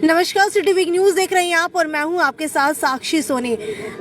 नमस्कार, city big news देख रहे हैं आप और मैं हूं आपके साथ साक्षी सोनी।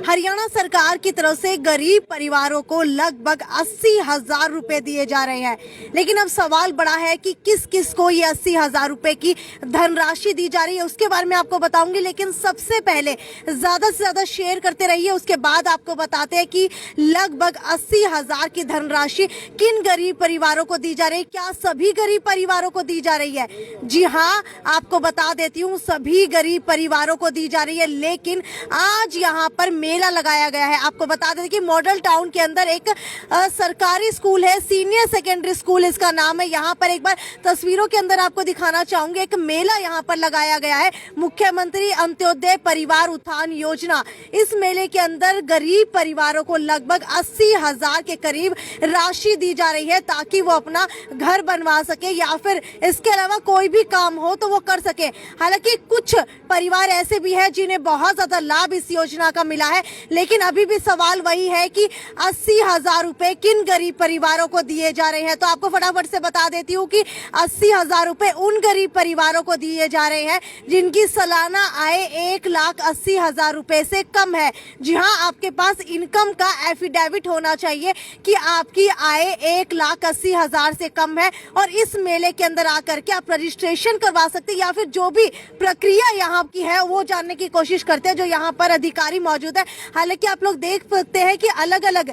हरियाणा सरकार की तरफ से गरीब परिवारों को लगभग 80,000 रुपए दिए जा रहे हैं, लेकिन अब सवाल बड़ा है कि किस किस को ये 80,000 रुपए की धनराशि दी जा रही है, उसके बारे में आपको बताऊंगी। लेकिन सबसे पहले ज्यादा से ज्यादा शेयर करते रहिए, उसके बाद आपको बताते हैं कि लगभग 80,000 की धनराशि किन गरीब परिवारों को दी जा रही है। क्या सभी गरीब परिवारों को दी जा रही है? जी हाँ, आपको बता देती हूँ, सभी गरीब परिवारों को दी जा रही है। लेकिन आज यहाँ पर मेला लगाया गया है। आपको बता दें कि मॉडल टाउन के अंदर एक सरकारी स्कूल है, सीनियर सेकेंडरी स्कूल इसका नाम है। यहाँ पर एक बार तस्वीरों के अंदर आपको दिखाना चाहूंगी, एक मेला यहाँ पर लगाया गया है, मुख्यमंत्री अंत्योदय परिवार उत्थान योजना। इस मेले के अंदर गरीब परिवारों को लगभग 80,000 के करीब राशि दी जा रही है, ताकि वो अपना घर बनवा सके या फिर इसके अलावा कोई भी काम हो तो वो कर सके। हालांकि कुछ परिवार ऐसे भी हैं जिन्हें बहुत ज्यादा लाभ इस योजना का मिला है, लेकिन अभी भी सवाल वही है कि 80,000 रुपए किन गरीब परिवारों को दिए जा रहे हैं। तो आपको फटाफट से बता देती हूँ कि 80,000 रुपए उन गरीब परिवारों को दिए जा रहे हैं जिनकी सालाना आय 1,80,000 रुपए से कम है। जी हाँ, आपके पास इनकम का एफिडेविट होना चाहिए कि आपकी आय 1,80,000 से कम है, और इस मेले के अंदर आकर के आप रजिस्ट्रेशन करवा सकते हैं या फिर जो भी प्रक्रिया यहाँ की है वो जानने की कोशिश करते हैं जो यहाँ पर अधिकारी मौजूद है। हालांकि आप लोग देख सकते हैं कि अलग अलग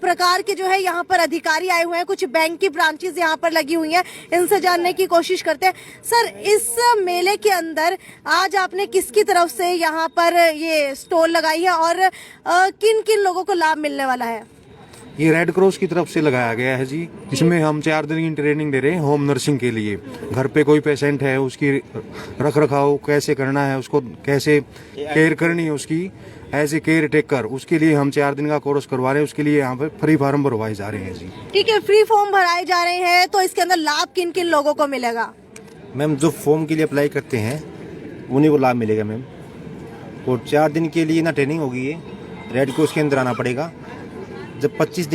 प्रकार के जो है यहाँ पर अधिकारी आए हुए हैं, कुछ बैंक की ब्रांचेस यहाँ पर लगी हुई हैं, इनसे जानने की कोशिश करते हैं। सर, इस मेले के अंदर आज आपने किसकी तरफ से यहाँ पर ये स्टॉल लगाई है और किन किन लोगों को लाभ मिलने वाला है? ये रेड क्रॉस की तरफ से लगाया गया है जी। इसमें हम 4 दिन की ट्रेनिंग दे रहे हैं होम नर्सिंग के लिए। घर पे कोई पेशेंट है, उसकी रख रखाव कैसे करना है, उसको कैसे केयर करनी है, उसकी एज ए केयर टेकर, उसके लिए हम 4 दिन का कोर्स करवा रहे हैं। उसके लिए यहाँ पे फ्री फॉर्म भरवाए जा रहे हैं जी। ठीक है, फ्री फॉर्म भराए जा रहे हैं, तो इसके अंदर लाभ किन किन लोगों को मिलेगा? मैम, जो फॉर्म के लिए अप्लाई करते हैं उन्हीं को लाभ मिलेगा मैम। और 4 दिन के लिए ना ट्रेनिंग होगी, ये रेड क्रॉस के अंदर आना पड़ेगा। जब 25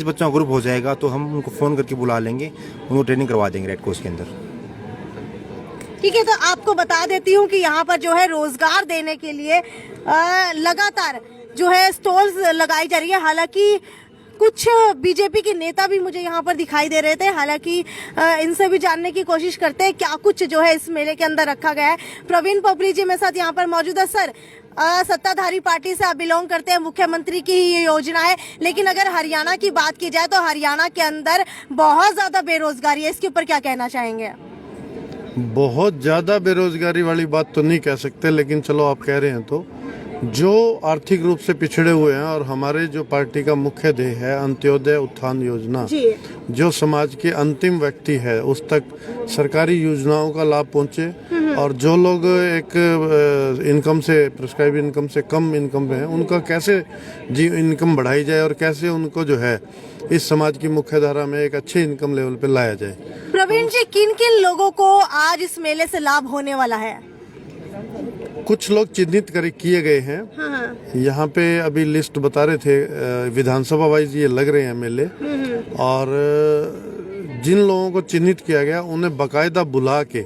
बच्चों का ग्रुप हो जाएगा तो हम उनको फ़ोन करके बुला लेंगे, उनको ट्रेनिंग करवा देंगे रेड क्रॉस के अंदर। ठीक है, तो आपको बता देती हूँ कि यहाँ पर जो है रोजगार देने के लिए लगातार जो है स्टॉल्स लगाई जा रही है। हालांकि कुछ बीजेपी के नेता भी मुझे यहाँ पर दिखाई दे रहे थे। हालांकि इनसे भी जानने की कोशिश करते हैं क्या कुछ जो है इस मेले के अंदर रखा गया है। प्रवीण पोपली जी मेरे साथ यहाँ पर मौजूद है। सर, सत्ताधारी पार्टी से आप बिलोंग करते हैं, मुख्यमंत्री की ही ये योजना है, लेकिन अगर हरियाणा की बात की जाए तो हरियाणा के अंदर बहुत ज्यादा बेरोजगारी है, इसके ऊपर क्या कहना चाहेंगे? बहुत ज़्यादा बेरोजगारी वाली बात तो नहीं कह सकते, लेकिन चलो आप कह रहे हैं तो जो आर्थिक रूप से पिछड़े हुए हैं, और हमारे जो पार्टी का मुख्य ध्येय है अंत्योदय उत्थान योजना, जो समाज के अंतिम व्यक्ति है उस तक सरकारी योजनाओं का लाभ पहुंचे, और जो लोग एक इनकम से प्रिस्क्राइब इनकम से कम इनकम में है उनका कैसे इनकम बढ़ाई जाए और कैसे उनको जो है इस समाज की मुख्य धारा में एक अच्छे इनकम लेवल पे लाया जाए। प्रवीण जी, किन किन लोगों को आज इस मेले से लाभ होने वाला है? कुछ लोग चिन्हित किए गए हैं। यहाँ पे अभी लिस्ट बता रहे थे, विधानसभा वाइज ये लग रहे हैं मेले, और जिन लोगों को चिन्हित किया गया उन्हें बाकायदा बुला के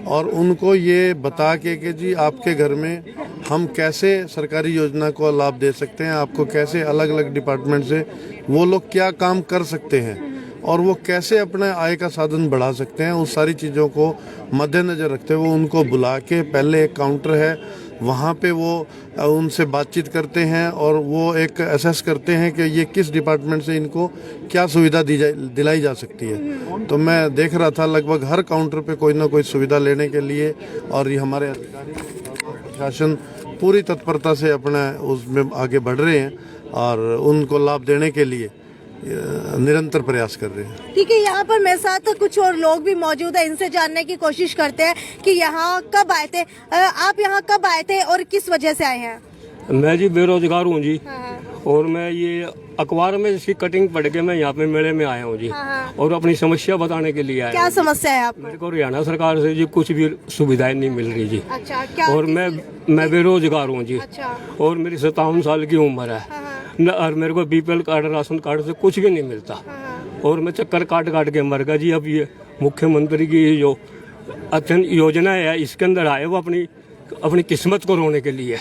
और उनको ये बता के कि जी आपके घर में हम कैसे सरकारी योजना को लाभ दे सकते हैं, आपको कैसे अलग अलग डिपार्टमेंट से वो लोग क्या काम कर सकते हैं और वो कैसे अपने आय का साधन बढ़ा सकते हैं, उस सारी चीज़ों को मद्देनज़र रखते हुए उनको बुला के पहले एक काउंटर है वहाँ पे वो उनसे बातचीत करते हैं और वो एक असेस करते हैं कि ये किस डिपार्टमेंट से इनको क्या सुविधा दिलाई जा सकती है। तो मैं देख रहा था लगभग हर काउंटर पे कोई ना कोई सुविधा लेने के लिए, और ये हमारे अधिकारी प्रशासन पूरी तत्परता से अपने उसमें आगे बढ़ रहे हैं और उनको लाभ देने के लिए निरंतर प्रयास कर रहे हैं। ठीक है, यहाँ पर मेरे साथ कुछ और लोग भी मौजूद है, इनसे जानने की कोशिश करते हैं कि यहाँ कब आए थे। आप यहाँ कब आए थे और किस वजह से आए हैं? मैं जी बेरोजगार हूँ जी। और मैं ये अखबार में इसकी कटिंग पढ़ के मैं यहाँ पे मेले में आया हूँ जी। और अपनी समस्या बताने के लिए आया। क्या समस्या है आप? मेरे को हरियाणा सरकार से जी कुछ भी सुविधाएं नहीं मिल रही जी। अच्छा, क्या? और मैं बेरोजगार हूँ जी। अच्छा। और मेरी 57 साल की उम्र है, और मेरे को बीपीएल कार्ड राशन कार्ड से कुछ भी नहीं मिलता, और मैं चक्कर काट काट के मर गया जी। अब ये मुख्यमंत्री की जो अत्यंत योजना है, इसके अंदर आए वो अपनी किस्मत को रोने के लिए।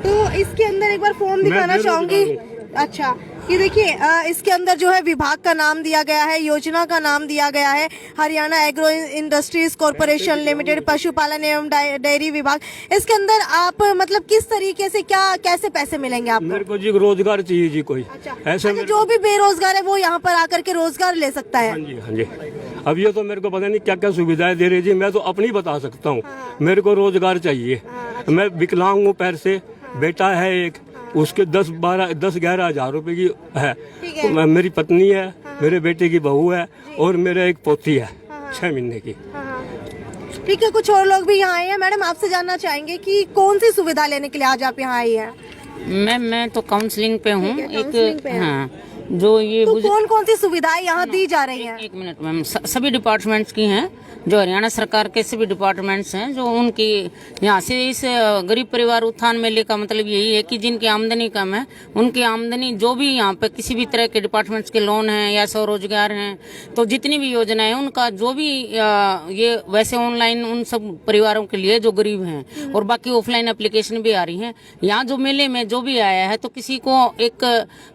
तो इसके अंदर एक बार फॉर्म दिखाना चाहूंगी। अच्छा, ये देखिए इसके अंदर जो है विभाग का नाम दिया गया है, योजना का नाम दिया गया है Haryana agro industries corporation limited, पशुपालन एवं डेयरी विभाग। इसके अंदर आप मतलब किस तरीके से कैसे पैसे मिलेंगे आपको? मेरे को जी रोजगार चाहिए जी कोई। अच्छा, जो भी बेरोजगार है वो यहाँ पर आकर के रोजगार ले सकता है। हाँ जी, हाँ जी। अब ये तो मेरे को पता नहीं क्या क्या सुविधाएं दे रही जी, मैं तो अपनी बता सकता हूँ। मेरे को रोजगार चाहिए। मैं विकलांग हूँ पैर से, बेटा है एक, उसके 10-11 हजार रुपए की है। मेरी पत्नी है, मेरे बेटे की बहू है और मेरा एक पोती है 6 महीने की। ठीक है, कुछ और लोग भी यहाँ आए हैं। मैडम, आपसे जानना चाहेंगे कि कौन सी सुविधा लेने के लिए आज आप यहाँ आई हैं? मैं तो काउंसलिंग पे हूँ। काउंसलिंग पे हैं। हाँ, जो ये तो कौन सी सुविधाएं यहाँ दी जा रही हैं? एक मिनट मैम, सभी डिपार्टमेंट्स की हैं, जो हरियाणा सरकार के सभी डिपार्टमेंट्स हैं, जो उनकी यहाँ से इस गरीब परिवार उत्थान मेले का मतलब यही है कि जिनकी आमदनी कम है, उनकी आमदनी जो भी यहाँ पे किसी भी तरह के डिपार्टमेंट्स के लोन हैं या स्वरोजगार हैं, तो जितनी भी योजनाएं हैं उनका जो भी ये वैसे ऑनलाइन उन सब परिवारों के लिए जो गरीब हैं, और बाकी ऑफलाइन एप्लीकेशन भी आ रही हैं। यहाँ जो मेले में जो भी आया है, तो किसी को एक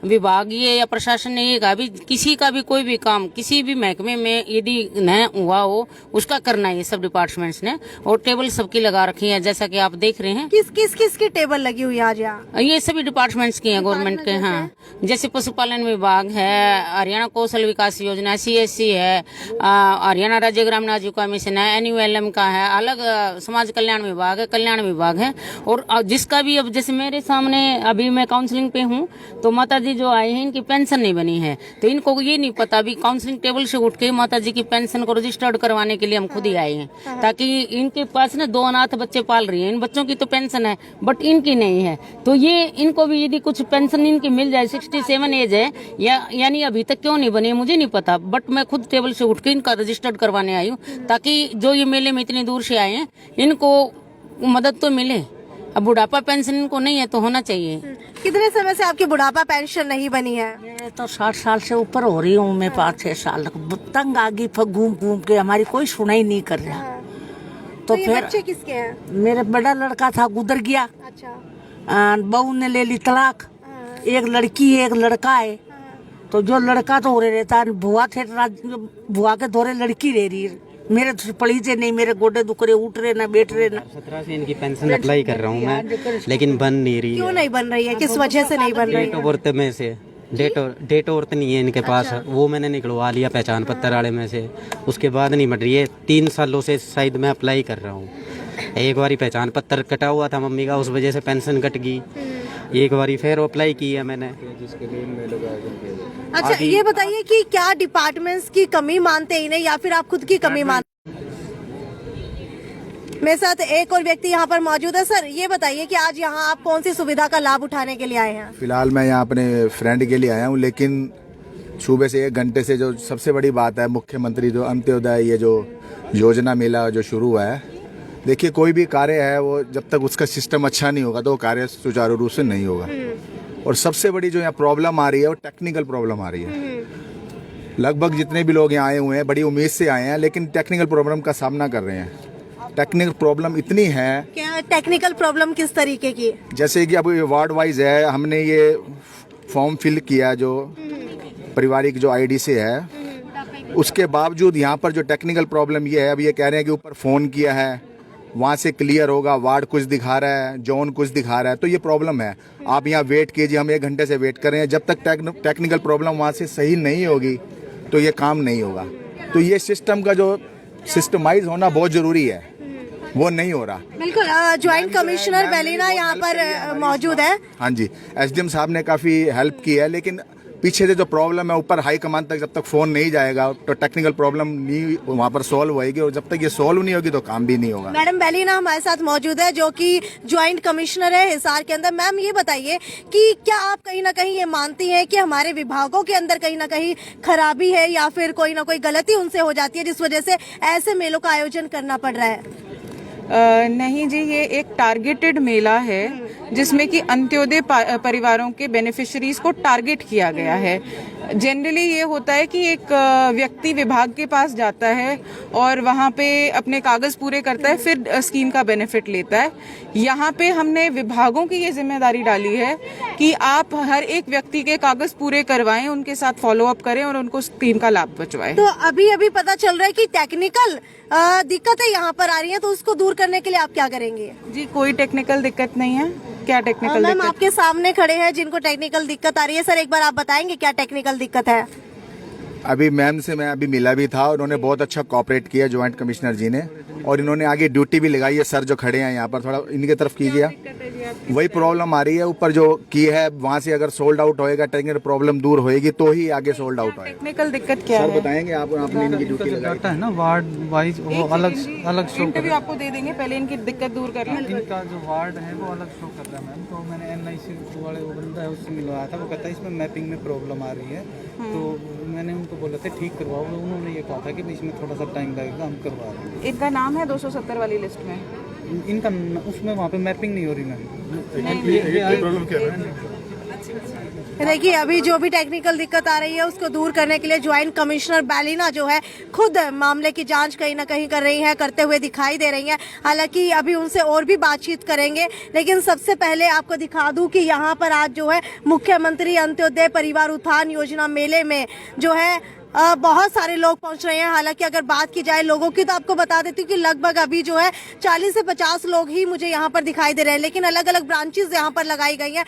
विभाग ये या प्रशासन ने ये कहा भी किसी का भी कोई भी काम किसी भी महकमे में यदि न हुआ हो उसका करना है, ये सब डिपार्टमेंट्स ने। और टेबल सबकी लगा रखी है, जैसा कि आप देख रहे हैं। किस की टेबल लगी हुई है आज यहाँ? ये सभी डिपार्टमेंट्स की हैं, गवर्नमेंट के। हाँ, जैसे पशुपालन विभाग है, हरियाणा कौशल विकास योजना CSC है, हरियाणा राज्य ग्रामीण आजीविका मिशन है, NULM का है, अलग समाज कल्याण विभाग है, कल्याण विभाग है। और जिसका भी अब जैसे मेरे सामने अभी मैं काउंसलिंग पे हूँ, तो माता जी जो आए हैं इनकी पेंशन नहीं बनी है, तो इनको ये नहीं पता भी काउंसलिंग टेबल से उठ के माता जी की पेंशन को रजिस्टर्ड करवाने के लिए हम खुद ही आए हैं, ताकि इनके पास ना 2 अनाथ बच्चे पाल रही है, इन बच्चों की तो पेंशन है बट इनकी नहीं है। तो ये इनको भी यदि कुछ पेंशन इनकी मिल जाए, 67 एज है यानी अभी तक क्यों नहीं बनी है मुझे नहीं पता, बट मैं खुद टेबल से उठ के इनका रजिस्टर्ड करवाने आई हूँ, ताकि जो ये मेले में इतनी दूर से आए हैं इनको मदद तो मिले। अब बुढ़ापा पेंशन इनको नहीं है तो होना चाहिए। कितने समय से आपकी बुढ़ापा पेंशन नहीं बनी है? मैं तो 60 साल से ऊपर हो रही हूँ। मैं 5-6 साल तंग आ गई, घूम घूम के हमारी कोई सुनाई नहीं कर रहा। तो ये बच्चे किसके हैं? मेरा बड़ा लड़का था, गुजर गया। अच्छा। बहू ने ले ली तलाक। एक लड़की है, एक लड़का है। तो जो लड़का तो हो रहता है, बुआ थे, बुआ के दौरे लड़की रह रही है। मेरे तो पड़ी से नहीं, मेरे गोडे दुख रहे, उठ रहे ना, बैठ रहे ना। 17 से इनकी पेंशन अप्लाई कर रहा हूँ मैं, लेकिन बन नहीं रही है। क्यों नहीं बन रही है? किस वजह से नहीं बन रही डेट है? ऑफ बर्थ में से डेट ऑफ बर्थ नहीं है इनके पास। वो मैंने निकलवा लिया पहचान पत्र वाले में से, उसके बाद नहीं बन रही है। 3 सालों से शायद मैं अप्लाई कर रहा हूँ। एक बारी पहचान पत्र कटा हुआ था मम्मी का, उस वजह से पेंशन कट गई। एक बारी फिर अप्लाई किया मैंने। अच्छा, ये बताइए कि क्या डिपार्टमेंट्स की कमी मानते ही नहीं या फिर आप खुद की कमी मानते? मेरे साथ एक और व्यक्ति यहाँ पर मौजूद है। सर, ये बताइए कि आज यहाँ आप कौन सी सुविधा का लाभ उठाने के लिए आए हैं? फिलहाल मैं यहाँ अपने फ्रेंड के लिए आया हूँ, लेकिन सुबह से 1 घंटे से जो सबसे बड़ी बात है, मुख्यमंत्री जो अंत्योदय ये जो योजना मेला जो शुरू हुआ है, देखिए कोई भी कार्य है वो जब तक उसका सिस्टम अच्छा नहीं होगा तो वो कार्य सुचारू रूप से नहीं होगा। और सबसे बड़ी जो यहाँ प्रॉब्लम आ रही है वो टेक्निकल प्रॉब्लम आ रही है। लगभग जितने भी लोग यहाँ आए हुए हैं बड़ी उम्मीद से आए हैं, लेकिन टेक्निकल प्रॉब्लम का सामना कर रहे हैं। टेक्निकल प्रॉब्लम इतनी है। क्या टेक्निकल प्रॉब्लम किस तरीके की? जैसे कि अब वार्ड वाइज है, हमने ये फॉर्म फिल किया जो पारिवारिक जो ID से है, उसके बावजूद यहाँ पर जो टेक्निकल प्रॉब्लम ये है, अब ये कह रहे हैं कि ऊपर फ़ोन किया है, वहाँ से क्लियर होगा, वार्ड कुछ दिखा रहा है, जोन कुछ दिखा रहा है, तो ये प्रॉब्लम है। आप यहाँ वेट कीजिए, हम 1 घंटे से वेट कर रहे हैं। जब तक टेक्निकल प्रॉब्लम वहाँ से सही नहीं होगी तो ये काम नहीं होगा। तो ये सिस्टम का जो सिस्टमाइज होना बहुत ज़रूरी है, वो नहीं हो रहा। बिल्कुल। ज्वाइंट कमिश्नर बेलिना यहाँ पर मौजूद है। हाँ जी, SDM साहब ने काफ़ी हेल्प की है, लेकिन पीछे से जो प्रॉब्लम है ऊपर हाई कमान तक जब तक फ़ोन नहीं जाएगा तो टेक्निकल प्रॉब्लम नहीं वहाँ पर सॉल्व होएगी, और जब तक ये सॉल्व नहीं होगी तो काम भी नहीं होगा। मैडम बेलिना हमारे साथ मौजूद है, जो कि ज्वाइंट कमिश्नर है हिसार के अंदर। मैम, ये बताइए कि क्या आप कहीं ना कहीं ये मानती हैं कि हमारे विभागों के अंदर कहीं ना कहीं खराबी है या फिर कोई ना कोई गलती उनसे हो जाती है जिस वजह से ऐसे मेलों का आयोजन करना पड़ रहा है? नहीं जी, ये एक टारगेटेड मेला है जिसमें कि अंत्योदय परिवारों के बेनिफिशरीज को टारगेट किया गया है। जनरली ये होता है कि एक व्यक्ति विभाग के पास जाता है और वहाँ पे अपने कागज पूरे करता है, फिर स्कीम का बेनिफिट लेता है। यहाँ पे हमने विभागों की ये जिम्मेदारी डाली है कि आप हर एक व्यक्ति के कागज पूरे करवाएं, उनके साथ फॉलो अप करें और उनको स्कीम का लाभ पहुंचाएं। तो अभी पता चल रहा है कि टेक्निकल दिक्कतें यहाँ पर आ रही हैं, तो उसको दूर करने के लिए आप क्या करेंगे? जी कोई टेक्निकल दिक्कत नहीं है। क्या टेक्निकल मैम दिक्कत? आपके सामने खड़े हैं जिनको टेक्निकल दिक्कत आ रही है। सर एक बार आप बताएंगे क्या टेक्निकल दिक्कत है? अभी मैम से मैं अभी मिला भी था, उन्होंने बहुत अच्छा कोऑपरेट किया ज्वाइंट कमिश्नर जी ने, और इन्होंने आगे ड्यूटी भी लगाई है। सर जो खड़े हैं यहाँ पर, थोड़ा इनकी तरफ कीजिए। वही प्रॉब्लम आ रही है ऊपर जो की है, वहाँ से अगर सोल्ड आउट होएगा, टेक्निकल प्रॉब्लम दूर होएगी तो ही आगे सोल्ड आउट होएगा। टेक्निकल दिक्कत क्या सर है? बताएंगे आप, आपने इनकी ड्यूटी लगाई है ना, वार्ड वाइज वो अलग शो इंटरव्यू आपको दे देंगे, पहले इनकी दिक्कत दूर कर लें। इनका जो वार्ड है वो अलग शो कर रहा है मैम। तो मैंने NIC वाले वो बंदा है उससे मिलवाया था, वो कहता है इसमें मैपिंग में प्रॉब्लम आ रही है। तो मैंने उनको बोला था ठीक करवाओ, उन्होंने ये कहा था कि इसमें थोड़ा सा टाइम लगेगा, हम करवा रहे हैं। इनका नाम है 270 वाली लिस्ट में। इनका उसमें वहाँ पे मैपिंग नहीं हो रही मैम। देखिए अभी जो भी टेक्निकल दिक्कत आ रही है उसको दूर करने के लिए ज्वाइंट कमिश्नर बेलिना जो है खुद मामले की जांच कहीं ना कहीं कर रही है, करते हुए दिखाई दे रही हैं। हालांकि अभी उनसे और भी बातचीत करेंगे, लेकिन सबसे पहले आपको दिखा दूं कि यहाँ पर आज जो है मुख्यमंत्री अंत्योदय परिवार उत्थान योजना मेले में जो है बहुत सारे लोग पहुंच रहे हैं। हालांकि अगर बात की जाए लोगों की तो आपको बता देती हूँ कि लगभग अभी जो है 40 से 50 लोग ही मुझे यहाँ पर दिखाई दे रहे हैं, लेकिन अलग अलग ब्रांचेस यहाँ पर लगाई गई हैं।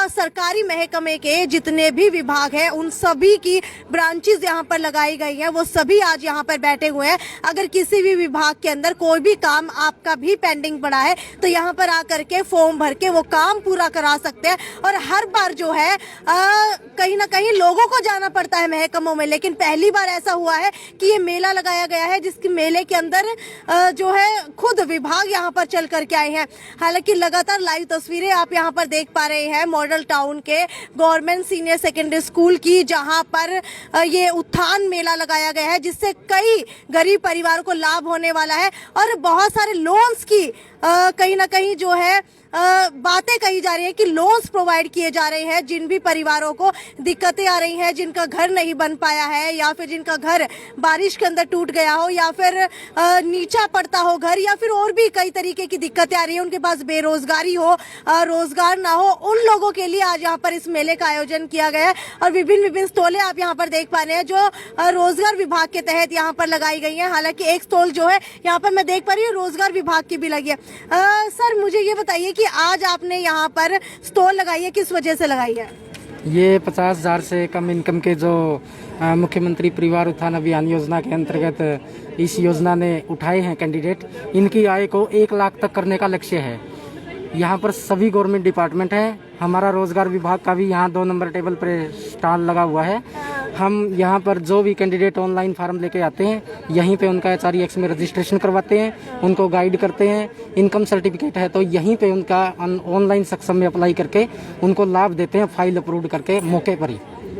सरकारी महकमे के जितने भी विभाग हैं उन सभी की ब्रांचेस यहाँ पर लगाई गई हैं, वो सभी आज यहाँ पर बैठे हुए हैं। अगर किसी भी विभाग के अंदर कोई भी काम आपका भी पेंडिंग पड़ा है तो यहाँ पर आकर के फॉर्म भर के वो काम पूरा करा सकते हैं। और हर बार जो है कहीं ना कहीं लोगों को जाना पड़ता है महकमों में, लेकिन पहली बार ऐसा हुआ है कि ये मेला लगाया गया है जिसके मेले के अंदर जो है खुद विभाग यहाँ पर चल करके आए हैं। हालांकि लगातार लाइव तस्वीरें आप यहाँ पर देख पा रहे हैं मॉडल टाउन के गवर्नमेंट सीनियर सेकेंडरी स्कूल की, जहाँ पर ये उत्थान मेला लगाया गया है जिससे कई गरीब परिवारों को लाभ होने वाला है। और बहुत सारे लोन्स की कहीं ना कहीं जो है बातें कही जा रही है कि लोन्स प्रोवाइड किए जा रहे हैं जिन भी परिवारों को दिक्कतें आ रही हैं, जिनका घर नहीं बन पाया है या फिर जिनका घर बारिश के अंदर टूट गया हो या फिर नीचा पड़ता हो घर, या फिर और भी कई तरीके की दिक्कतें आ रही है, उनके पास बेरोजगारी हो, रोजगार ना हो, उन लोगों के लिए आज यहाँ पर इस मेले का आयोजन किया गया है। और विभिन्न स्टॉलें आप यहाँ पर देख पा रहे हैं जो रोजगार विभाग के तहत यहाँ पर लगाई गई है। हालांकि एक स्टॉल जो है यहाँ पर मैं देख पा रही हूँ रोजगार विभाग की भी लगी है। सर मुझे ये बताइए कि आज आपने यहाँ पर स्टॉल लगाई है, किस वजह से लगाई है? ये 50,000 से कम इनकम के जो मुख्यमंत्री परिवार उत्थान अभियान योजना के अंतर्गत इस योजना ने उठाए हैं कैंडिडेट, इनकी आय को 1 लाख तक करने का लक्ष्य है। यहाँ पर सभी गवर्नमेंट डिपार्टमेंट है, हमारा रोजगार विभाग का भी यहाँ 2 नंबर टेबल पर स्टॉल लगा हुआ है। हम यहाँ पर जो भी कैंडिडेट ऑनलाइन फार्म लेके आते हैं यहीं पे उनका HREX में रजिस्ट्रेशन करवाते हैं, उनको गाइड करते हैं। इनकम सर्टिफिकेट है तो यहीं पे उनका ऑनलाइन सक्षम में अप्लाई करके उनको लाभ देते हैं, फाइल अप्रूव करके मौके पर ही।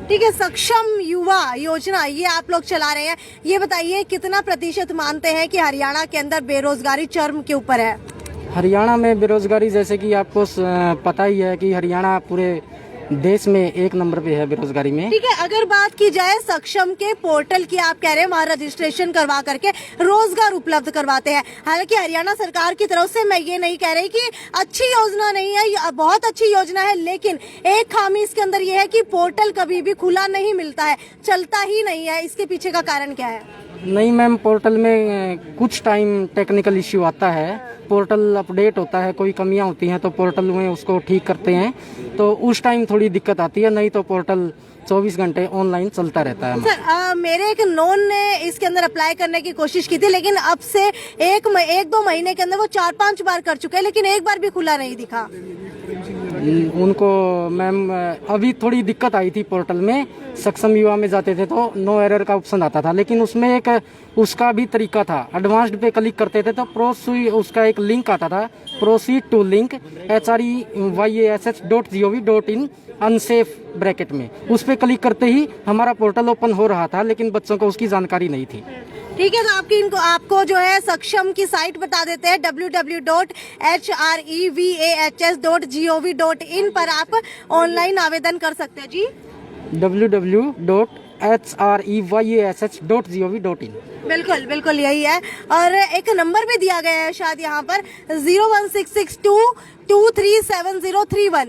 ठीक है, सक्षम युवा योजना ये आप लोग चला रहे हैं, ये बताइए कितना प्रतिशत मानते हैं कि हरियाणा के अंदर बेरोजगारी चरम के ऊपर है? हरियाणा में बेरोजगारी जैसे कि आपको पता ही है कि हरियाणा पूरे देश में 1 नंबर पे है बेरोजगारी में। ठीक है, अगर बात की जाए सक्षम के पोर्टल की, आप कह रहे हैं वहाँ रजिस्ट्रेशन करवा करके रोजगार उपलब्ध करवाते हैं। हालांकि हरियाणा सरकार की तरफ से मैं ये नहीं कह रही कि अच्छी योजना नहीं है, बहुत अच्छी योजना है, लेकिन एक खामी इसके अंदर ये है कि पोर्टल कभी भी खुला नहीं मिलता है, चलता ही नहीं है। इसके पीछे का कारण क्या है? नहीं मैम, पोर्टल में कुछ टाइम टेक्निकल इश्यू आता है, पोर्टल अपडेट होता है, कोई कमियां होती हैं तो पोर्टल में उसको ठीक करते हैं, तो उस टाइम थोड़ी दिक्कत आती है, नहीं तो पोर्टल 24 घंटे ऑनलाइन चलता रहता है। सर मेरे एक नॉन ने इसके अंदर अप्लाई करने की कोशिश की थी, लेकिन अब से 1-2 महीने के अंदर वो 4-5 बार कर चुके हैं, लेकिन एक बार भी खुला नहीं दिखा उनको। मैम अभी थोड़ी दिक्कत आई थी पोर्टल में, सक्षम युवा में जाते थे तो नो एरर का ऑप्शन आता था, लेकिन उसमें एक उसका भी तरीका था, एडवांस्ड पे क्लिक करते थे तो उसका एक लिंक आता था, proceed to link HREYSH.gov.in unsafe bracket में, उस पे क्लिक करते ही हमारा पोर्टल ओपन हो रहा था, लेकिन बच्चों को उसकी जानकारी नहीं थी। ठीक है, तो आपको जो है सक्षम की साइट बता देते हैं, www.HREVAHS.gov.in पर आप ऑनलाइन आवेदन कर सकते हैं। जी www.hreyash.gov.in। बिल्कुल बिल्कुल यही है। और एक नंबर भी दिया गया है शायद यहाँ पर 01662237031।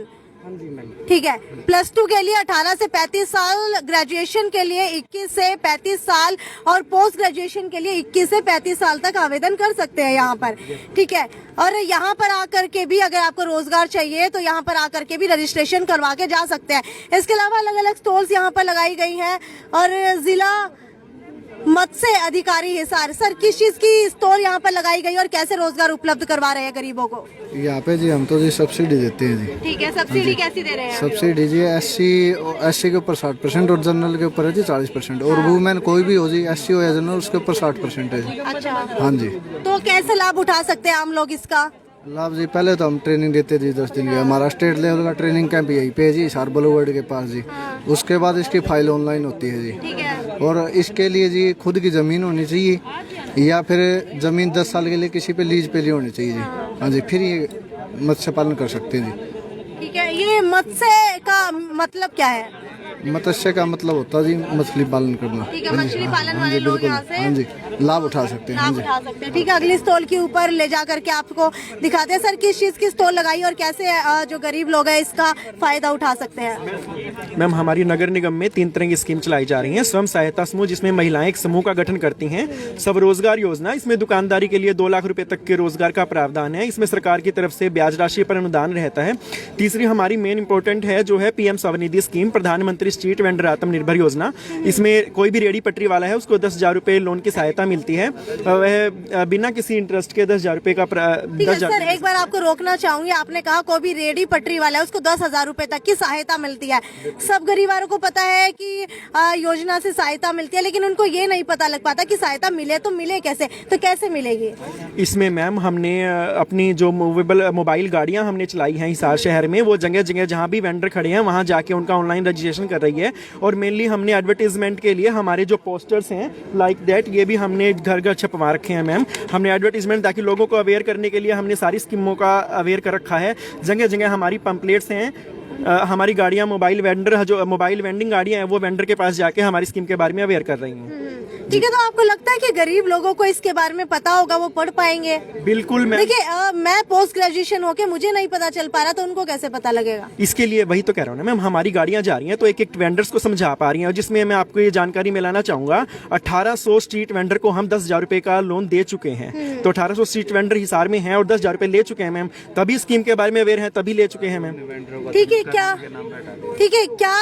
ठीक है। +2 के लिए 18 से 35 साल, ग्रेजुएशन के लिए 21 से 35 साल और पोस्ट ग्रेजुएशन के लिए 21 से 35 साल तक आवेदन कर सकते हैं यहाँ पर। ठीक है। और यहाँ पर आकर के भी अगर आपको रोजगार चाहिए तो यहाँ पर आकर के भी रजिस्ट्रेशन करवा के जा सकते हैं। इसके अलावा अलग अलग स्टॉल्स यहाँ पर लगाई गई हैं। और जिला मत्स्य अधिकारी हिसार, सर किस चीज की स्टोर यहाँ पर लगाई गई और कैसे रोजगार उपलब्ध करवा रहे हैं गरीबों को? यहाँ पे जी हम तो जी सब्सिडी देते हैं जी। ठीक है। सब्सिडी कैसी दे रहे हैं? सब्सिडी जी एससी के ऊपर 60% और जनरल के ऊपर है जी 40%। और वुमेन कोई भी हो जी, एससी हो या जनरल, उसके ऊपर 60% है जी। अच्छा। हाँ जी। तो कैसे लाभ उठा सकते हैं आम लोग इसका? लाभ जी पहले तो हम ट्रेनिंग देते जी 10 दिन की। हमारा स्टेट लेवल का ट्रेनिंग कैंप यहीं पे है जी, हिसार बलूवर्ड के पास जी। उसके बाद इसकी फाइल ऑनलाइन होती है जी। ठीक है। और इसके लिए जी खुद की ज़मीन होनी चाहिए या फिर ज़मीन 10 साल के लिए किसी पे लीज पे लिए होनी चाहिए जी। हाँ जी, फिर ये मत्स्य पालन कर सकते हैं जी। ठीक है। ये मत्स्य का मतलब क्या है? मत्स्य का मतलब होता है जी मछली पालन करना। ठीक है। मछली पालन वाले लोग यहाँ से हाँ जी लाभ उठा सकते हैं। लाभ उठा सकते हैं। ठीक है। अगली स्टॉल के ऊपर ले जा करके आपको दिखाते हैं। सर किस चीज की स्टॉल लगाई और कैसे जो गरीब लोग हैं इसका फायदा उठा सकते हैं? मैम हमारी नगर निगम में 3 तरह की स्कीम चलाई जा रही है। स्वयं सहायता समूह, जिसमें महिलाएं एक समूह का गठन करती हैं। स्वरोजगार योजना, इसमें दुकानदारी के लिए 2 लाख रुपए तक के रोजगार का प्रावधान है। इसमें सरकार की तरफ से ब्याज राशि पर अनुदान रहता है। तीसरी हमारी मेन इंपॉर्टेंट है जो है PM स्वनिधि स्कीम, प्रधानमंत्री स्ट्रीट वेंडर आत्मनिर्भर योजना। इसमें कोई भी रेडी पटरी वाला है उसको 10,000 रुपए लोन की सहायता मिलती है। वह बिना किसी इंटरेस्ट के 10,000 रुपए का ठीक है। सर एक बार आपको रोकना चाहूंगी। आपने कहा कोई भी रेडी पटरी वाला है उसको 10,000 रुपए तक की सहायता मिलती है। सब गरीबारों को पता है कि योजना से सहायता मिलती है, लेकिन उनको ये नहीं पता लग पाता कि सहायता मिले तो मिले कैसे, तो कैसे मिलेगी? इसमें मैम हमने अपनी जो मूवेबल मोबाइल गाड़ियां हमने चलाई हैं हिसार शहर में, वो जगह जगह जहां भी वेंडर खड़े हैं वहां जाके उनका ऑनलाइन रजिस्ट्रेशन कर रही है। और मेनली हमने एडवर्टीजमेंट के लिए हमारे जो पोस्टर्स हैं लाइक दैट, ये भी हमने घर घर छपवा रखे हैं मैम। हमने एडवर्टीजमेंट ताकि लोगों को अवेयर करने के लिए हमने सारी स्कीमों का अवेयर कर रखा है। जगह जगह हमारी पंपलेट्स हैं। हमारी गाड़ियां मोबाइल वेंडर, जो मोबाइल वेंडिंग गाड़ियां हैं, वो वेंडर के पास जाके हमारी स्कीम के बारे में अवेयर कर रही हैं। ठीक है। तो आपको लगता है कि गरीब लोगों को इसके बारे में पता होगा, वो पढ़ पाएंगे? बिल्कुल मैम। देखिए मैं पोस्ट ग्रेजुएशन होके मुझे नहीं पता चल पा रहा, तो उनको कैसे पता लगेगा? इसके लिए वही तो कह रहा हूँ ना मैम, हमारी गाड़ियां जा रही हैं तो एक एक वेंडर्स को समझा पा रही हैं। जिसमें मैं आपको ये जानकारी मिलाना चाहूंगा, 1800 स्ट्रीट वेंडर को हम 10,000 रुपए का लोन दे चुके हैं। तो 1800 स्ट्रीट वेंडर हिसार में हैं और 10,000 रुपए ले चुके हैं मैम। तभी स्कीम के बारे में अवेयर हैं, तभी ले चुके हैं मैम। ठीक है। क्या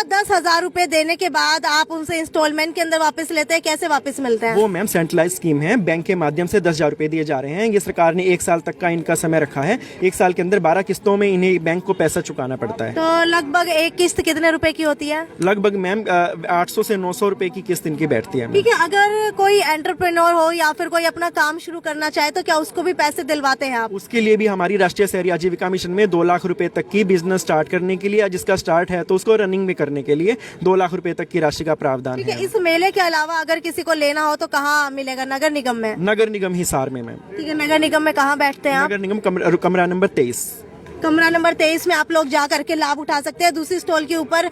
10,000 रुपए देने के बाद आप उनसे इंस्टॉलमेंट के अंदर वापस लेते हैं? कैसे वापस मिलते हैं? वो मैम सेंट्रलाइज स्कीम है, बैंक के माध्यम से 10,000 रुपए दिए जा रहे हैं। ये सरकार ने 1 साल तक का इनका समय रखा है। 1 साल के अंदर 12 किस्तों में इन्हें बैंक को पैसा चुकाना पड़ता है। तो लगभग एक किस्त कितने रुपए की होती है? लगभग मैम 800 से 900 रुपए की किस्त इनकी बैठती है। ठीक है। अगर कोई एंटरप्रेन्योर हो या फिर कोई अपना काम शुरू करना चाहे तो क्या उसको भी पैसे दिलवाते हैं आप? उसके लिए भी हमारी राष्ट्रीय शहरी आजीविका मिशन में 2 लाख रुपए तक की बिजनेस स्टार्ट करने के लिए, जिसका स्टार्ट है तो उसको रनिंग में करने के लिए 2 लाख रुपए तक की राशि का प्रावधान है। इस मेले के अलावा अगर किसी को लेना हो तो कहाँ मिलेगा? नगर निगम में? नगर निगम हिसार में मैम। ठीक है। नगर निगम में कहाँ बैठते हैं आप? नगर निगम कमरा नंबर 23। कमरा नंबर 23 में आप लोग जा करके लाभ उठा सकते हैं। दूसरी स्टॉल के ऊपर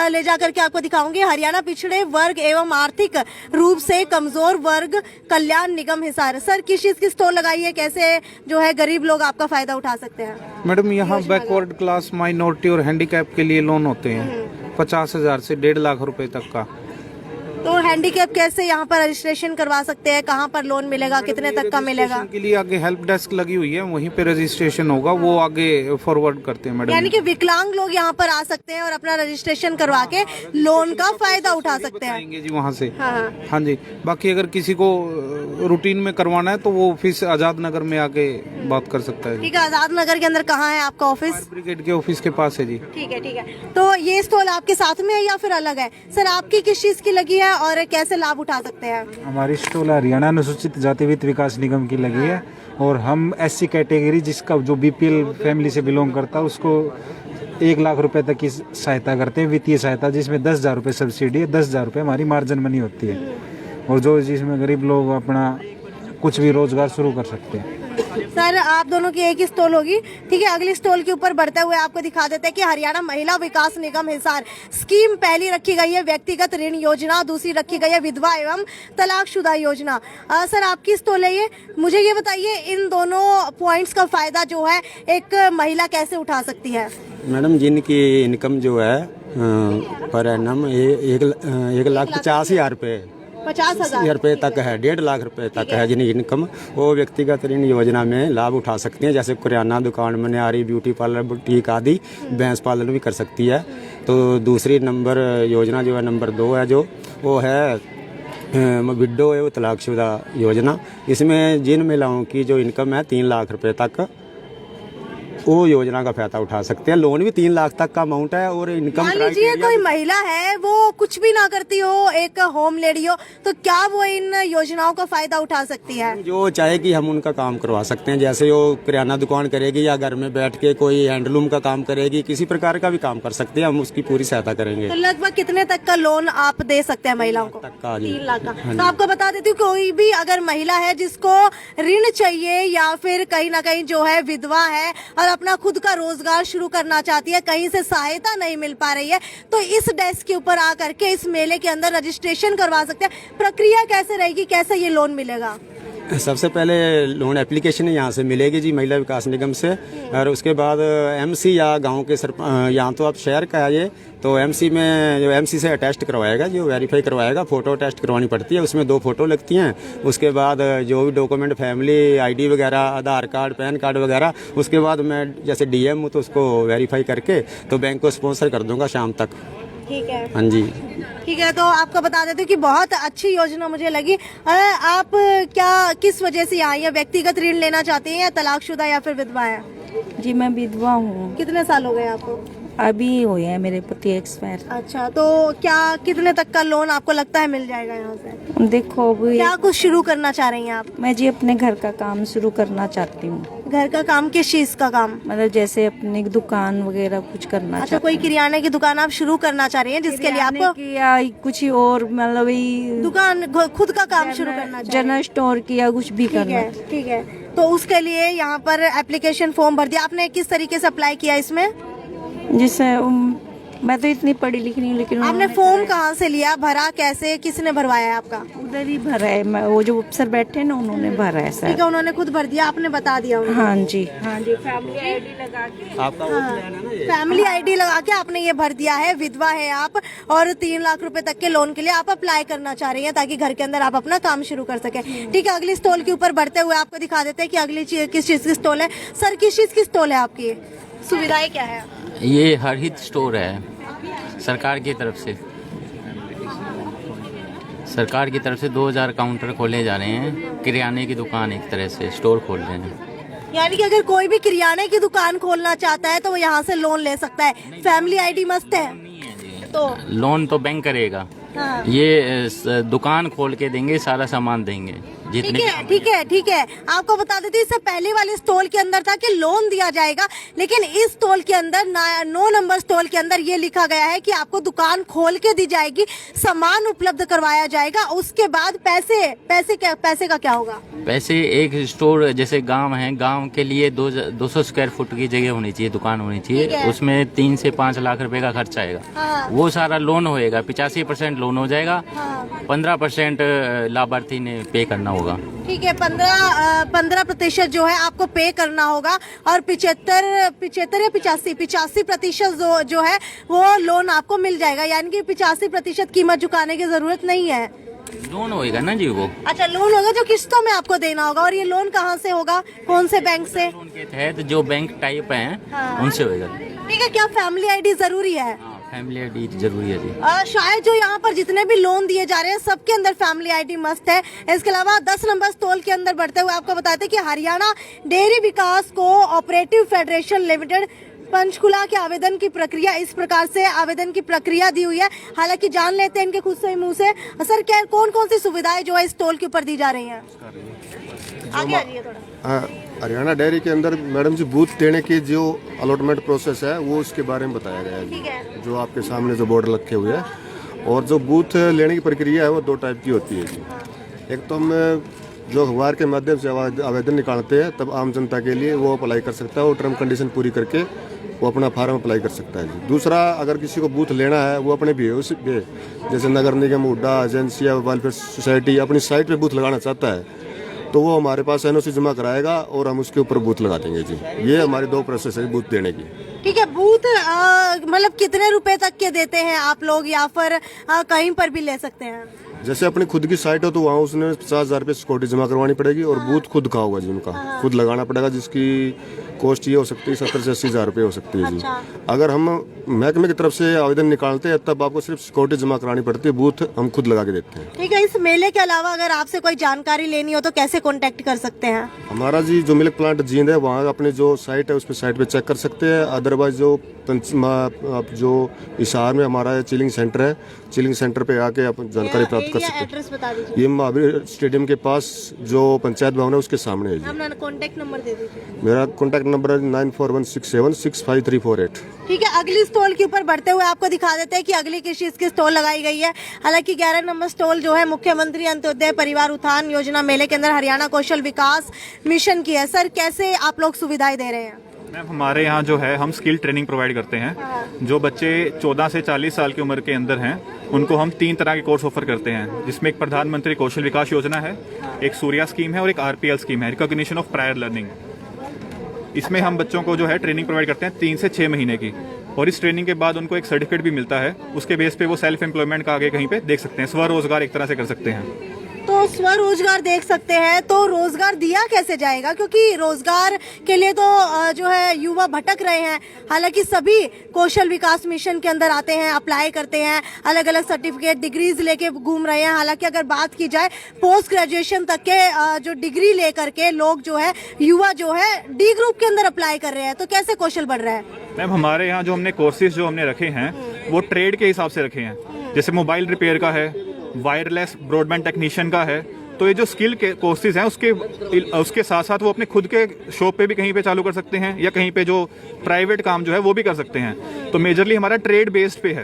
ले जा करके आपको दिखाऊंगी, हरियाणा पिछड़े वर्ग एवं आर्थिक रूप से कमजोर वर्ग कल्याण निगम हिसार। सर किस चीज की स्टॉल लगाई है, कैसे जो है गरीब लोग आपका फायदा उठा सकते हैं? मैडम यहाँ बैकवर्ड क्लास, माइनॉरिटी और हैंडीकैप के लिए लोन होते हैं 50,000 से 1.5 लाख रुपए तक का। तो हैंडीकैप कैसे यहाँ पर रजिस्ट्रेशन करवा सकते हैं? कहाँ पर लोन मिलेगा, कितने तक का मिलेगा? के लिए आगे हेल्प डेस्क लगी हुई है, वहीं पे रजिस्ट्रेशन होगा, वो आगे फॉरवर्ड करते हैं मैडम। यानी कि विकलांग लोग यहाँ पर आ सकते हैं और अपना रजिस्ट्रेशन करवा के लोन का फायदा उठा सकते हैं जी वहाँ से। हाँ जी। बाकी अगर किसी को रूटीन में करवाना है तो वो ऑफिस आजाद नगर में आके बात कर सकता है। ठीक है। आजाद नगर के अंदर कहाँ है आपका ऑफिस? ब्रिगेड के ऑफिस के पास है जी। ठीक है। तो ये स्टॉल आपके साथ में है या फिर अलग है? सर आपकी किस चीज की लगी है और कैसे लाभ उठा सकते हैं? हमारी स्टॉल हरियाणा अनुसूचित जाति वित्त विकास निगम की लगी है और हम SC कैटेगरी, जिसका जो BPL फैमिली से बिलोंग करता है, उसको 1 लाख रुपए तक की सहायता करते हैं, वित्तीय सहायता, जिसमें 10,000 रुपए सब्सिडी है, 10,000 रुपए हमारी मार्जिन मनी होती है। और जो जिसमें गरीब लोग अपना कुछ भी रोजगार शुरू कर सकते हैं। सर आप दोनों की एक ही स्टॉल होगी, ठीक है। अगली स्टॉल के ऊपर बढ़ते हुए आपको दिखा देते हैं कि हरियाणा महिला विकास निगम हिसार स्कीम पहली रखी गई है व्यक्तिगत ऋण योजना, दूसरी रखी गई है विधवा एवं तलाकशुदा योजना। सर आपकी स्टॉल है ये, मुझे ये बताइए इन दोनों पॉइंट्स का फायदा जो है एक महिला कैसे उठा सकती है? मैडम जिनकी इनकम जो है पर एनम 1,50,000 रुपये 50,000 रुपये तक है, 1.5 लाख रुपए तक है जिनकी इनकम, वो व्यक्तिगत ऋण योजना में लाभ उठा सकती हैं। जैसे किराना दुकान, मनिहारी, ब्यूटी पार्लर, बुटीक आदि, भैंस पालन भी कर सकती है। तो दूसरी नंबर योजना जो है नंबर 2 है, जो वो है विडो एवं तलाकशुदा योजना। इसमें जिन महिलाओं की जो इनकम है 3 लाख रुपए तक, वो योजना का फायदा उठा सकते हैं। लोन भी 3 लाख तक का अमाउंट है और इनकम मान लीजिए कोई महिला है वो कुछ भी ना करती हो, एक होम लेडी हो, तो क्या वो इन योजनाओं का फायदा उठा सकती है? जो चाहे कि हम उनका काम करवा सकते हैं। जैसे वो किराना दुकान करेगी या घर में बैठ के कोई हैंडलूम का काम करेगी, किसी प्रकार का भी काम कर सकते हैं, हम उसकी पूरी सहायता करेंगे। तो लगभग कितने तक का लोन आप दे सकते हैं महिलाओं को? 3 लाख का। तो आपको बता देती हूँ, कोई भी अगर महिला है जिसको ऋण चाहिए या फिर कहीं ना कहीं जो है विधवा है और अपना खुद का रोजगार शुरू करना चाहती है, कहीं से सहायता नहीं मिल पा रही है, तो इस डेस्क के ऊपर आकर के इस मेले के अंदर रजिस्ट्रेशन करवा सकते हैं। प्रक्रिया कैसे रहेगी, कैसे ये लोन मिलेगा? सबसे पहले लोन एप्लीकेशन यहाँ से मिलेगी जी, महिला विकास निगम से, और उसके बाद एमसी या गांव के यहाँ तो आप शहर का आइए तो एमसी में जो एमसी से अटेस्ट करवाएगा, जो वेरीफाई करवाएगा, फोटो अटेस्ट करवानी पड़ती है, उसमें 2 फोटो लगती हैं। उसके बाद जो भी डॉक्यूमेंट, फैमिली आईडी वगैरह, आधार कार्ड, पैन कार्ड वगैरह, उसके बाद मैं जैसे डीएम हूँ तो उसको वेरीफाई करके तो बैंक को स्पॉन्सर कर दूंगा शाम तक। ठीक है, हाँ जी, ठीक है। तो आपको बता देते हैं कि बहुत अच्छी योजना मुझे लगी। आप क्या किस वजह से आई है? व्यक्तिगत ऋण लेना चाहते हैं या तलाकशुदा या फिर विधवा है? जी मैं विधवा हूँ। कितने साल हो गए आपको? अभी हुए हैं, मेरे पति एक्सपायर। अच्छा, तो क्या कितने तक का लोन आपको लगता है मिल जाएगा यहाँ से? देखो अभी क्या कुछ शुरू करना चाह रही हैं आप? मैं जी अपने घर का काम शुरू करना चाहती हूँ। घर का काम, किस चीज का काम? मतलब जैसे अपनी दुकान वगैरह कुछ करना। अच्छा, कोई किराने की दुकान आप शुरू करना चाह रही हैं जिसके लिए आपको या कुछ और मतलब दुकान खुद का काम शुरू करना चाहिए, जनरल स्टोर की या कुछ भी करना। ठीक है, तो उसके लिए यहाँ पर एप्लीकेशन फॉर्म भर दिया आपने। किस तरीके से अप्लाई किया इसमें? जिससे मैं तो इतनी पढ़ी लिखी नहीं, लेकिन आपने फॉर्म कहाँ से लिया, भरा कैसे, किसने भरवाया है आपका? उधर ही भरा है, वो जो अफसर बैठे ना उन्होंने भरा है सर। ठीक है, उन्होंने खुद भर दिया, आपने बता दिया उन्हें? हाँ जी, हाँ जी। फैमिली आईडी लगा के आपका फैमिली आईडी लगा के आपने ये भर दिया है। विधवा है आप और 3 लाख रुपए तक के लोन के लिए आप अप्लाई करना चाह रही हैं ताकि घर के अंदर आप अपना काम शुरू कर सके। ठीक है, अगली स्टॉल के ऊपर बढ़ते हुए आपको दिखा देते हैं कि अगली किस चीज की स्टॉल है। सर किस चीज की स्टॉल है आपकी? सुविधाएं क्या है? ये हरहित स्टोर है, सरकार की तरफ से 2000 काउंटर खोले जा रहे हैं। किराने की दुकान एक तरह से स्टोर खोल रहे हैं। यानी कि अगर कोई भी किराने की दुकान खोलना चाहता है तो वो यहाँ से लोन ले सकता है। फैमिली आईडी मस्ट है तो लोन तो बैंक करेगा। हाँ। ये दुकान खोल के देंगे, सारा सामान देंगे। ठीक है, ठीक है, ठीक है। आपको बता देते इससे पहले वाले स्टॉल के अंदर था कि लोन दिया जाएगा, लेकिन इस स्टॉल के अंदर 9 नंबर स्टॉल के अंदर ये लिखा गया है कि आपको दुकान खोल के दी जाएगी, सामान उपलब्ध करवाया जाएगा, उसके बाद पैसे का क्या होगा? पैसे एक स्टोर जैसे गांव है, गांव के लिए 200 स्क्वायर फुट की जगह होनी चाहिए, दुकान होनी चाहिए। उसमें 3 से 5 लाख रुपए का खर्च आएगा। हाँ। वो सारा लोन होएगा, 85% लोन हो जाएगा। हाँ। 15% लाभार्थी ने पे करना होगा। ठीक है, 15% जो है आपको पे करना होगा और 75 या 85% जो है वो लोन आपको मिल जाएगा। यानी कि 85% कीमत चुकाने की जरूरत नहीं है। लोन होएगा ना जी वो। अच्छा, लोन होगा जो किस्तों में आपको देना होगा। और ये लोन कहाँ से होगा, कौन से बैंक से? लोन के तहत जो बैंक टाइप है उनसे होएगा। ठीक है, क्या फैमिली आईडी जरूरी है? फैमिली आईडी जरूरी है जी। शायद जो यहाँ पर जितने भी लोन दिए जा रहे हैं सबके अंदर फैमिली आईडी मस्ट है। इसके अलावा 10 नंबर स्टॉल के अंदर बढ़ते हुए आपको बताते हैं कि हरियाणा डेयरी विकास कोऑपरेटिव फेडरेशन लिमिटेड पंचकुला के आवेदन की प्रक्रिया, इस प्रकार से आवेदन की प्रक्रिया दी हुई है। हालांकि जान लेते हैं इनके खुद से मुंह से। सर क्या कौन कौन सी सुविधाएं जो है स्टॉल के ऊपर दी जा रही हैं? आगे आ जाइए थोड़ा। हरियाणा डेयरी के अंदर मैडम जी बूथ देने की जो अलॉटमेंट प्रोसेस है वो उसके बारे में बताया गया है, जो आपके सामने जो बोर्ड रखे हुए हैं। और जो बूथ लेने की प्रक्रिया है वो 2 टाइप की होती है जी। एक तो हम जो अखबार के माध्यम से आवेदन निकालते हैं तब आम जनता के लिए वो अप्लाई कर सकता है और टर्म कंडीशन पूरी करके वो अपना फार्म अप्लाई कर सकता है जी। दूसरा, अगर किसी को बूथ लेना है वो अपने भी जैसे नगर निगम, हुड्डा, एजेंसी या वेलफेयर सोसाइटी अपनी साइट पे बूथ लगाना चाहता है तो वो हमारे पास एनओसी जमा कराएगा और हम उसके ऊपर बूथ लगा देंगे जी। ये हमारी 2 प्रोसेस है बूथ देने की। ठीक है, बूथ मतलब कितने रुपए तक के देते हैं आप लोग, या फिर कहीं पर भी ले सकते हैं? जैसे अपनी खुद की साइट हो तो वहाँ उसने 50,000 रुपये सिक्योरिटी जमा करवानी पड़ेगी और बूथ खुद का होगा जी, उनका खुद लगाना पड़ेगा, जिसकी कॉस्ट ये हो सकती है 70 से 80,000 रुपये हो सकती है जी। अगर हम महकमे की तरफ से आवेदन निकालते हैं तब आपको सिर्फ सिक्योरिटी जमा करानी पड़ती है, बूथ हम खुद लगा के देते हैं। ठीक है, इस मेले के अलावा अगर आपसे कोई जानकारी लेनी हो तो कैसे कांटेक्ट कर सकते हैं? हमारा जी जो मिल्क प्लांट जींद है वहाँ अपने जो साइट है उस पर साइट पे चेक कर सकते हैं। अदरवाइज जो हिसार में हमारा चिलिंग सेंटर है, चिलिंग सेंटर पे आके आप जानकारी प्राप्त कर सकते हैं। एड्रेस बता दीजिए। ये महावीर स्टेडियम के पास जो पंचायत भवन है उसके सामने है जी। अपना कांटेक्ट नंबर दे दीजिए। मेरा कांटेक्ट नंबर है 9416765348। ठीक है, अगली स्टॉल के ऊपर बढ़ते हुए आपको दिखा देते हैं कि अगली किस चीज की स्टॉल लगाई गई है। हालांकि 11 नंबर स्टॉल जो है मुख्यमंत्री अंत्योदय परिवार उत्थान योजना मेले के अंदर हरियाणा कौशल विकास मिशन की है। सर, कैसे आप लोग सुविधाएं दे रहे हैं? मैम, हमारे यहाँ जो है हम स्किल ट्रेनिंग प्रोवाइड करते हैं। जो बच्चे 14 से 40 साल की उम्र के अंदर हैं उनको हम 3 तरह के कोर्स ऑफर करते हैं, जिसमें एक प्रधानमंत्री कौशल विकास योजना है, एक सूर्या स्कीम है और एक RPL स्कीम है, रिकॉग्निशन ऑफ प्रायर लर्निंग। इसमें हम बच्चों को जो है ट्रेनिंग प्रोवाइड करते हैं 3 से 6 महीने की, और इस ट्रेनिंग के बाद उनको एक सर्टिफिकेट भी मिलता है। उसके बेस पे वो सेल्फ एम्प्लॉयमेंट का आगे कहीं पे देख सकते हैं, स्वरोजगार एक तरह से कर सकते हैं। तो स्वरोजगार देख सकते हैं, तो रोजगार दिया कैसे जाएगा? क्योंकि रोजगार के लिए तो जो है युवा भटक रहे हैं। हालांकि सभी कौशल विकास मिशन के अंदर आते हैं, अप्लाई करते हैं, अलग अलग सर्टिफिकेट डिग्रीज लेके घूम रहे हैं। हालांकि अगर बात की जाए पोस्ट ग्रेजुएशन तक के जो डिग्री लेकर के लोग जो है, युवा जो है डी ग्रुप के अंदर अप्लाई कर रहे हैं, तो कैसे कौशल बढ़ रहा है? मैम, हमारे यहाँ जो हमने कोर्सेज जो हमने रखे हैं वो ट्रेड के हिसाब से रखे हैं। जैसे मोबाइल रिपेयर का है, वायरलेस ब्रॉडबैंड टेक्नीशियन का है। तो ये जो स्किल के कोर्सेज हैं उसके साथ साथ वो अपने खुद के शॉप पे भी कहीं पे चालू कर सकते हैं, या कहीं पे जो प्राइवेट काम जो है वो भी कर सकते हैं। तो मेजरली हमारा ट्रेड बेस्ड पे है।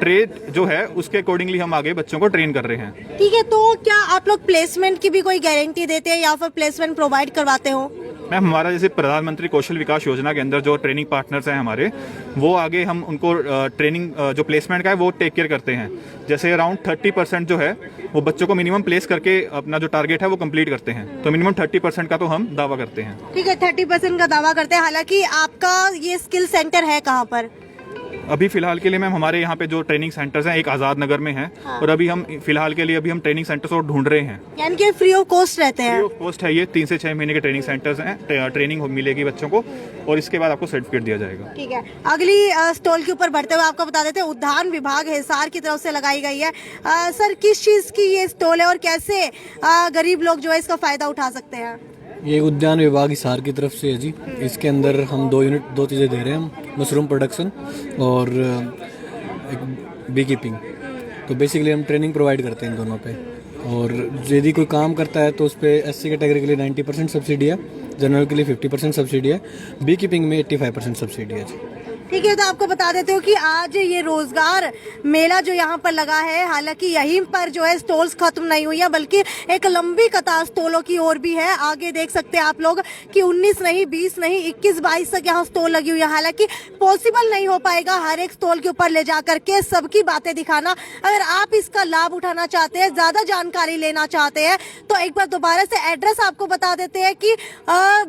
ट्रेड जो है उसके अकॉर्डिंगली हम आगे बच्चों को ट्रेन कर रहे हैं। ठीक है, तो क्या आप लोग प्लेसमेंट की भी कोई गारंटी देते हैं या फिर प्लेसमेंट प्रोवाइड करवाते हो? मैम, हमारा जैसे प्रधानमंत्री कौशल विकास योजना के अंदर जो ट्रेनिंग पार्टनर्स हैं हमारे, वो आगे हम उनको ट्रेनिंग जो प्लेसमेंट का है वो टेक केयर करते हैं। जैसे अराउंड 30% जो है वो बच्चों को मिनिमम प्लेस करके अपना जो टारगेट है वो कंप्लीट करते हैं। तो मिनिमम 30% का तो हम दावा करते हैं। ठीक है, 30% का दावा करते हैं। हालांकि आपका ये स्किल सेंटर है कहाँ पर? अभी फिलहाल के लिए मैम हमारे यहाँ पे जो ट्रेनिंग सेंटर्स हैं एक आजाद नगर में है। और अभी हम फिलहाल के लिए हम ट्रेनिंग सेंटर्स और ढूंढ रहे हैं। यानी कि फ्री ऑफ कॉस्ट रहते हैं? फ्री ऑफ कॉस्ट है ये, 3 से 6 महीने के ट्रेनिंग सेंटर्स हैं। ट्रेनिंग मिलेगी बच्चों को और इसके बाद आपको सर्टिफिकेट दिया जाएगा। ठीक है, अगली स्टॉल के ऊपर बढ़ते हुए आपको बता देते हैं उद्यान विभाग हिसार की तरफ से लगाई गई है। सर, किस चीज की ये स्टॉल है और कैसे गरीब लोग जो है इसका फायदा उठा सकते हैं? ये उद्यान विभाग हिसार की तरफ से है जी। इसके अंदर हम 2 चीज़ें दे रहे हैं हम, मशरूम प्रोडक्शन और बी कीपिंग। तो बेसिकली हम ट्रेनिंग प्रोवाइड करते हैं इन दोनों पे। और यदि कोई काम करता है तो उस पर SC कैटेगरी के लिए 90% सब्सिडी है, जनरल के लिए 50% सब्सिडी है, बी कीपिंग में 85% सब्सिडी है जी। ठीक है, तो आपको बता देते हो कि आज ये रोजगार मेला जो यहाँ पर लगा है, हालांकि यहीं पर जो है स्टॉल्स खत्म नहीं हुई है, बल्कि एक लंबी कतार स्टॉलों की ओर भी है। आगे देख सकते हैं आप लोग कि 19 नहीं, 20 नहीं, 21-22 तक यहाँ स्टॉल लगी हुई है। हालांकि पॉसिबल नहीं हो पाएगा हर एक स्टॉल के ऊपर ले जा करके सबकी बातें दिखाना। अगर आप इसका लाभ उठाना चाहते हैं, ज्यादा जानकारी लेना चाहते हैं, तो एक बार दोबारा से एड्रेस आपको बता देते हैं कि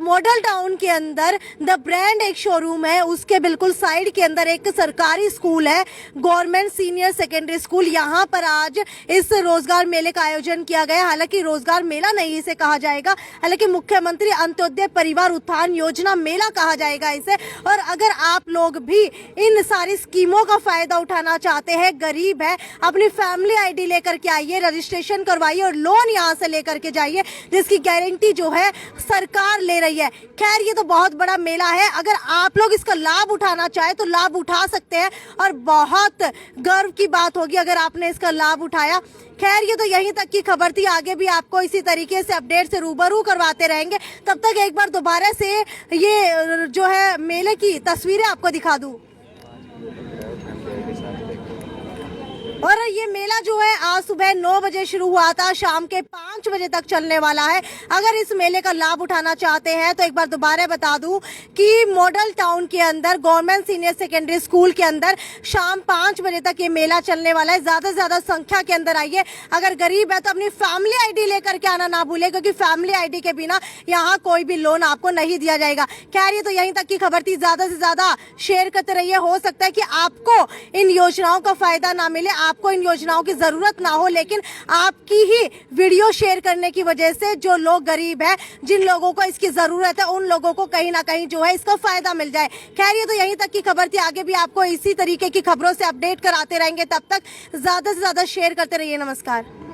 मॉडल टाउन के अंदर द ब्रांड एक शोरूम है, उसके बिल्कुल साइड के अंदर एक सरकारी स्कूल है, गवर्नमेंट सीनियर सेकेंडरी स्कूल। यहाँ पर आज इस रोजगार मेले का आयोजन किया गया। हालांकि रोजगार मेला नहीं इसे कहा जाएगा, हालांकि मुख्यमंत्री अंत्योदय परिवार उत्थान योजना मेला कहा जाएगा इसे। और अगर आप लोग भी इन सारी स्कीमों का फायदा उठाना चाहते हैं, गरीब है, अपनी फैमिली ID लेकर के आइए, रजिस्ट्रेशन करवाइए और लोन यहाँ से लेकर के जाइए, जिसकी गारंटी जो है सरकार ले रही है। खैर, ये तो बहुत बड़ा मेला है, अगर आप लोग इसका लाभ उठाना चाहे तो लाभ उठा सकते हैं और बहुत गर्व की बात होगी अगर आपने इसका लाभ उठाया। खैर, ये तो यहीं तक की खबर थी, आगे भी आपको इसी तरीके से अपडेट से रूबरू करवाते रहेंगे। तब तक एक बार दोबारा से ये जो है मेले की तस्वीरें आपको दिखा दूं। और ये मेला जो है आज सुबह 9 बजे शुरू हुआ था, शाम के 5 बजे तक चलने वाला है। अगर इस मेले का लाभ उठाना चाहते हैं तो एक बार दोबारा बता दूं कि मॉडल टाउन के अंदर गवर्नमेंट सीनियर सेकेंडरी स्कूल के अंदर शाम 5 बजे तक ये मेला चलने वाला है। ज्यादा से ज्यादा संख्या के अंदर आइए। अगर गरीब है तो अपनी फैमिली आईडी लेकर के आना ना भूले, क्योंकि फैमिली आईडी के बिना यहाँ कोई भी लोन आपको नहीं दिया जाएगा। खैर ये तो यहीं तक की खबर थी। ज्यादा से ज्यादा शेयर करते रहिए। हो सकता है कि आपको इन योजनाओं का फायदा ना मिले, आपको इन योजनाओं की जरूरत ना हो, लेकिन आपकी ही वीडियो शेयर करने की वजह से जो लोग गरीब है, जिन लोगों को इसकी जरूरत है, उन लोगों को कहीं ना कहीं जो है इसका फायदा मिल जाए। खैर ये तो यहीं तक की खबर थी। आगे भी आपको इसी तरीके की खबरों से अपडेट कराते रहेंगे। तब तक ज्यादा से ज्यादा शेयर करते रहिए। नमस्कार।